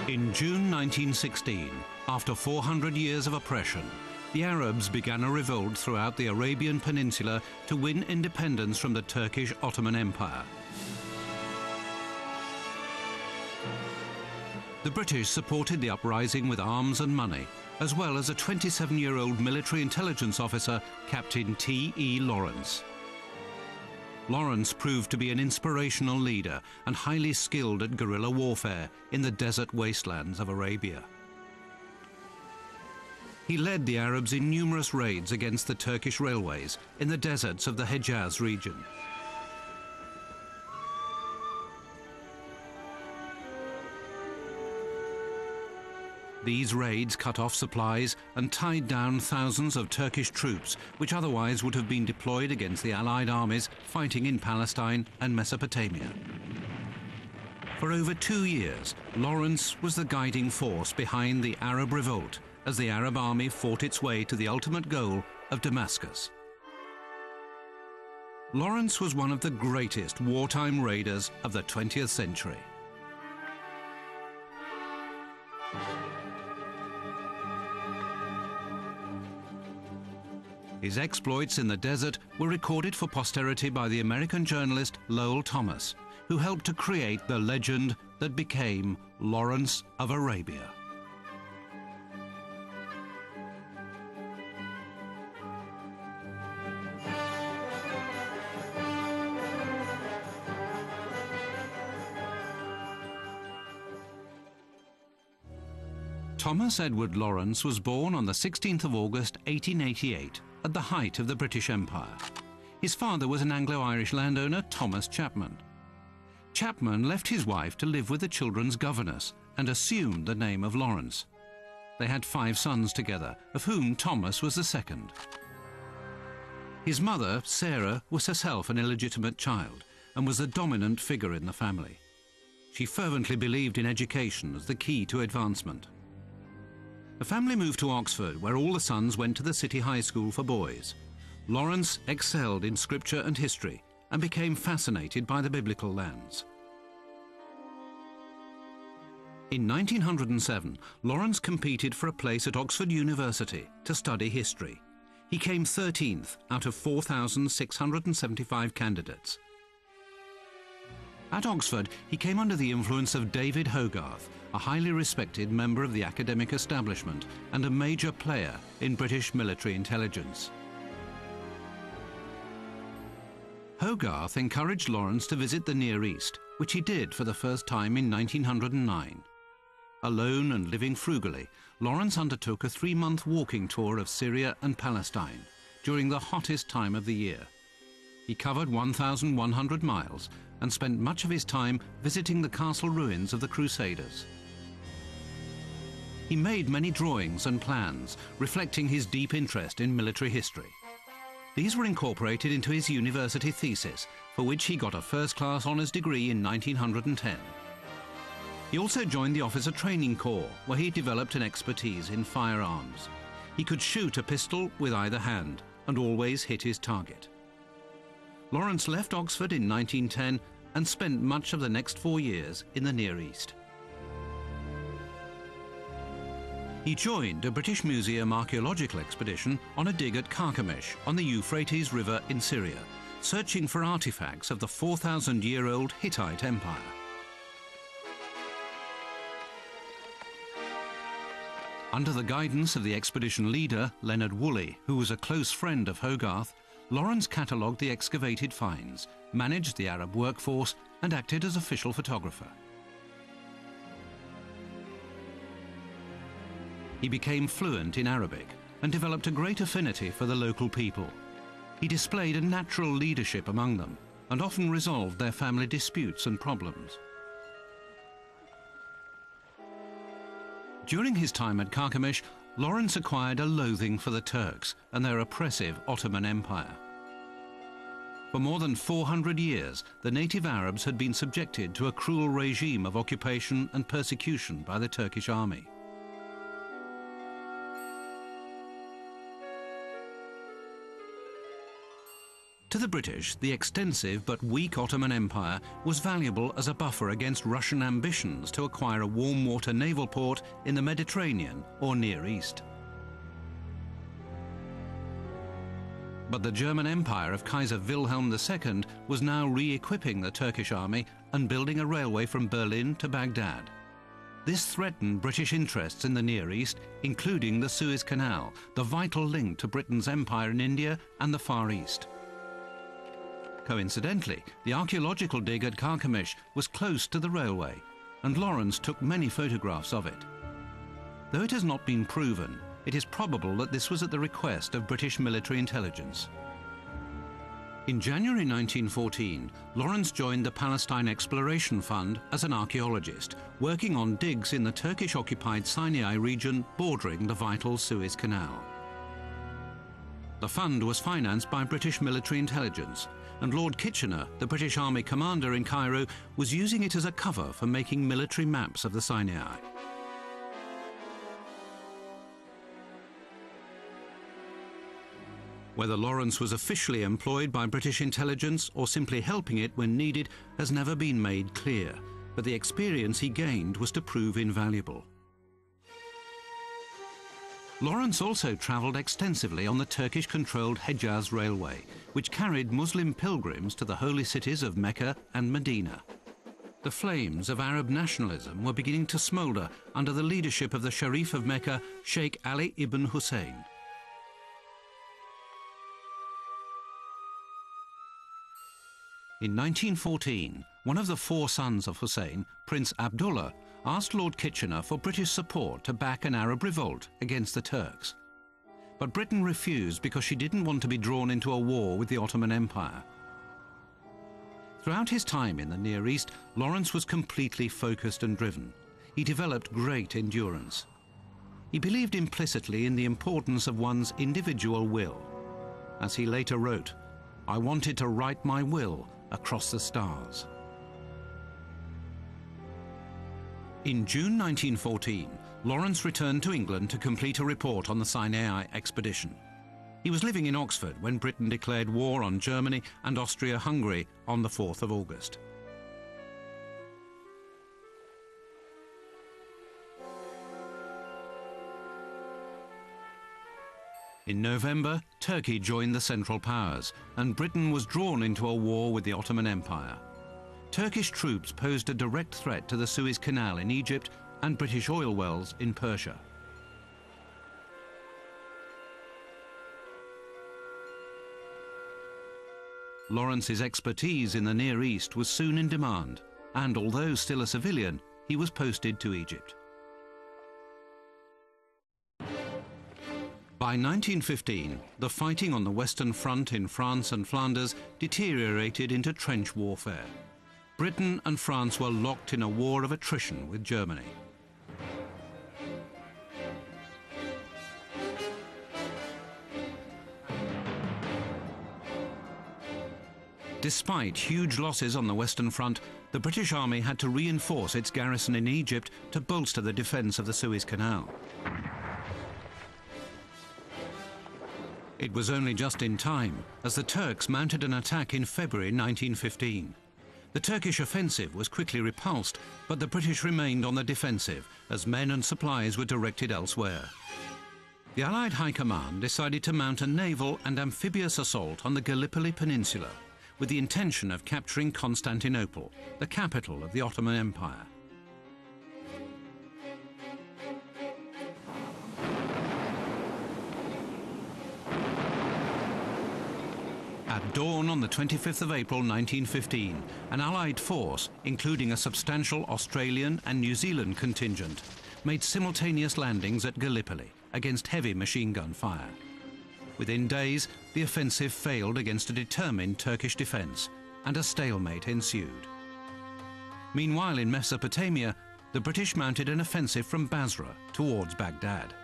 In June 1916, after 400 years of oppression, the Arabs began a revolt throughout the Arabian Peninsula to win independence from the Turkish Ottoman Empire. The British supported the uprising with arms and money, as well as a 27-year-old military intelligence officer, Captain T.E. Lawrence. Lawrence proved to be an inspirational leader and highly skilled at guerrilla warfare in the desert wastelands of Arabia. He led the Arabs in numerous raids against the Turkish railways in the deserts of the Hejaz region. These raids cut off supplies and tied down thousands of Turkish troops, which otherwise would have been deployed against the Allied armies fighting in Palestine and Mesopotamia. For over 2 years, Lawrence was the guiding force behind the Arab revolt as the Arab army fought its way to the ultimate goal of Damascus. Lawrence was one of the greatest wartime raiders of the 20th century. His exploits in the desert were recorded for posterity by the American journalist Lowell Thomas, who helped to create the legend that became Lawrence of Arabia. Thomas Edward Lawrence was born on the 16th of August 1888 at the height of the British Empire. His father was an Anglo-Irish landowner, Thomas Chapman. Chapman left his wife to live with the children's governess and assumed the name of Lawrence. They had 5 sons together, of whom Thomas was the second. His mother, Sarah, was herself an illegitimate child and was the dominant figure in the family. She fervently believed in education as the key to advancement. The family moved to Oxford, where all the sons went to the city high school for boys. Lawrence excelled in scripture and history and became fascinated by the biblical lands. In 1907, Lawrence competed for a place at Oxford University to study history. He came 13th out of 4,675 candidates. At Oxford, he came under the influence of David Hogarth, a highly respected member of the academic establishment and a major player in British military intelligence. Hogarth encouraged Lawrence to visit the Near East, which he did for the first time in 1909. Alone and living frugally, Lawrence undertook a 3-month walking tour of Syria and Palestine during the hottest time of the year. He covered 1,100 miles and spent much of his time visiting the castle ruins of the Crusaders. He made many drawings and plans reflecting his deep interest in military history. These were incorporated into his university thesis, for which he got a first-class honours degree in 1910. He also joined the Officer Training Corps, where he developed an expertise in firearms. He could shoot a pistol with either hand and always hit his target. Lawrence left Oxford in 1910 and spent much of the next 4 years in the Near East. He joined a British Museum archaeological expedition on a dig at Carchemish on the Euphrates River in Syria, searching for artifacts of the 4,000-year-old Hittite Empire. Under the guidance of the expedition leader, Leonard Woolley, who was a close friend of Hogarth, Lawrence catalogued the excavated finds, managed the Arab workforce, and acted as official photographer. He became fluent in Arabic and developed a great affinity for the local people. He displayed a natural leadership among them and often resolved their family disputes and problems. During his time at Carchemish, Lawrence acquired a loathing for the Turks and their oppressive Ottoman Empire. For more than 400 years, the native Arabs had been subjected to a cruel regime of occupation and persecution by the Turkish army. To the British, the extensive but weak Ottoman Empire was valuable as a buffer against Russian ambitions to acquire a warm water naval port in the Mediterranean or Near East. But the German Empire of Kaiser Wilhelm II was now re-equipping the Turkish army and building a railway from Berlin to Baghdad. This threatened British interests in the Near East, including the Suez Canal, the vital link to Britain's empire in India and the Far East. Coincidentally, the archaeological dig at Carchemish was close to the railway, and Lawrence took many photographs of it. Though it has not been proven, it is probable that this was at the request of British military intelligence. In January 1914, Lawrence joined the Palestine Exploration Fund as an archaeologist, working on digs in the Turkish-occupied Sinai region bordering the vital Suez Canal. The fund was financed by British military intelligence, and Lord Kitchener, the British Army commander in Cairo, was using it as a cover for making military maps of the Sinai. Whether Lawrence was officially employed by British intelligence or simply helping it when needed has never been made clear, but the experience he gained was to prove invaluable. Lawrence also travelled extensively on the Turkish-controlled Hejaz Railway, which carried Muslim pilgrims to the holy cities of Mecca and Medina. The flames of Arab nationalism were beginning to smoulder under the leadership of the Sharif of Mecca, Sheikh Ali ibn Hussein. In 1914, one of the four sons of Hussein, Prince Abdullah, asked Lord Kitchener for British support to back an Arab revolt against the Turks. But Britain refused because she didn't want to be drawn into a war with the Ottoman Empire. Throughout his time in the Near East, Lawrence was completely focused and driven. He developed great endurance. He believed implicitly in the importance of one's individual will. As he later wrote, "I wanted to write my will across the stars." In June 1914, Lawrence returned to England to complete a report on the Sinai expedition. He was living in Oxford when Britain declared war on Germany and Austria-Hungary on the 4th of August. In November, Turkey joined the Central Powers, and Britain was drawn into a war with the Ottoman Empire. Turkish troops posed a direct threat to the Suez Canal in Egypt and British oil wells in Persia. Lawrence's expertise in the Near East was soon in demand, and although still a civilian, he was posted to Egypt. By 1915, the fighting on the Western Front in France and Flanders deteriorated into trench warfare. Britain and France were locked in a war of attrition with Germany. Despite huge losses on the Western Front, the British Army had to reinforce its garrison in Egypt to bolster the defence of the Suez Canal. It was only just in time, as the Turks mounted an attack in February 1915. The Turkish offensive was quickly repulsed, but the British remained on the defensive, as men and supplies were directed elsewhere. The Allied High Command decided to mount a naval and amphibious assault on the Gallipoli Peninsula, with the intention of capturing Constantinople, the capital of the Ottoman Empire. At dawn on the 25th of April 1915, an Allied force, including a substantial Australian and New Zealand contingent, made simultaneous landings at Gallipoli against heavy machine gun fire. Within days, the offensive failed against a determined Turkish defence, and a stalemate ensued. Meanwhile, in Mesopotamia, the British mounted an offensive from Basra towards Baghdad.